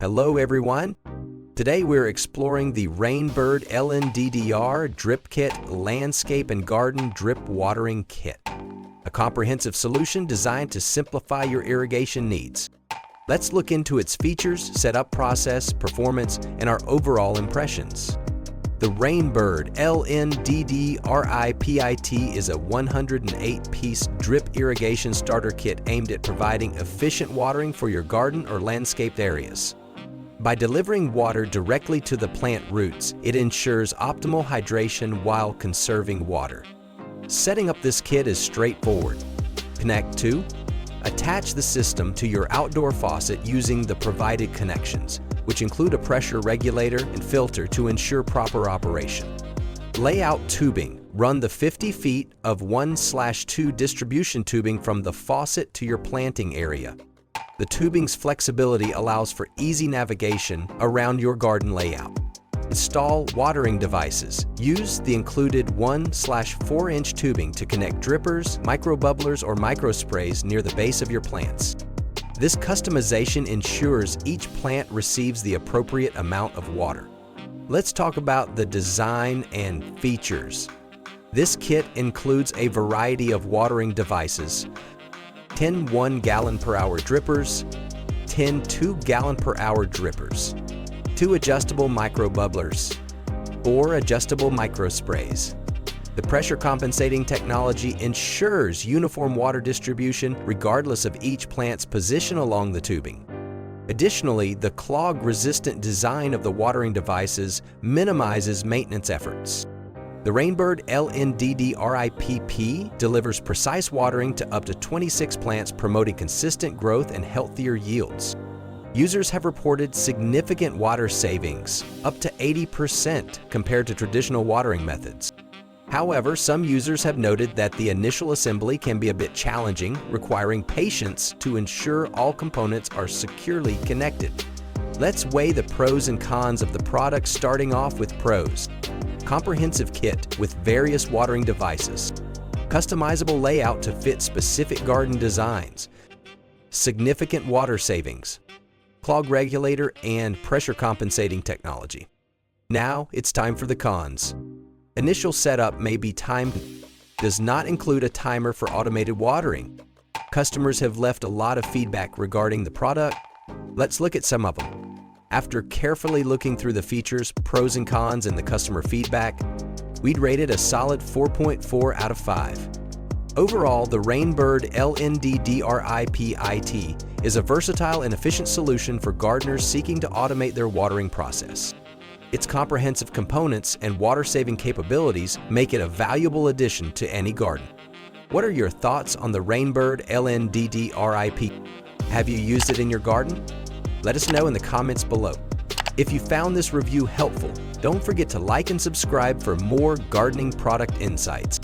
Hello everyone! Today we're exploring the Rain Bird LNDDRIPKIT Landscape and Garden Drip Watering Kit, a comprehensive solution designed to simplify your irrigation needs. Let's look into its features, setup process, performance, and our overall impressions. The Rain Bird LNDDRIPKIT is a 108-piece drip irrigation starter kit aimed at providing efficient watering for your garden or landscaped areas. By delivering water directly to the plant roots, it ensures optimal hydration while conserving water. Setting up this kit is straightforward. Connect to, attach the system to your outdoor faucet using the provided connections, which include a pressure regulator and filter to ensure proper operation. Lay out tubing. Run the 50 feet of 1/2 distribution tubing from the faucet to your planting area. The tubing's flexibility allows for easy navigation around your garden layout. Install watering devices. Use the included 1/4-inch tubing to connect drippers, microbubblers, or microsprays near the base of your plants. This customization ensures each plant receives the appropriate amount of water. Let's talk about the design and features. This kit includes a variety of watering devices: 10 1-gallon-per-hour drippers, 10 2-gallon-per-hour drippers, 2 adjustable microbubblers, 4 adjustable microsprays. The pressure compensating technology ensures uniform water distribution regardless of each plant's position along the tubing. Additionally, the clog-resistant design of the watering devices minimizes maintenance efforts. The Rain Bird LNDDRIPKIT delivers precise watering to up to 26 plants, promoting consistent growth and healthier yields. Users have reported significant water savings, up to 80% compared to traditional watering methods. However, some users have noted that the initial assembly can be a bit challenging, requiring patience to ensure all components are securely connected. Let's weigh the pros and cons of the product, starting off with pros. Comprehensive kit with various watering devices. Customizable layout to fit specific garden designs. Significant water savings. Clog regulator and pressure compensating technology. Now it's time for the cons. Initial setup may be timed. Does not include a timer for automated watering. Customers have left a lot of feedback regarding the product. Let's look at some of them. After carefully looking through the features, pros and cons, and the customer feedback, we'd rate it a solid 4.4 out of 5. Overall, the Rain Bird LNDDRIPKIT is a versatile and efficient solution for gardeners seeking to automate their watering process. Its comprehensive components and water-saving capabilities make it a valuable addition to any garden. What are your thoughts on the Rain Bird LNDDRIPKIT? Have you used it in your garden? Let us know in the comments below. If you found this review helpful, don't forget to like and subscribe for more gardening product insights.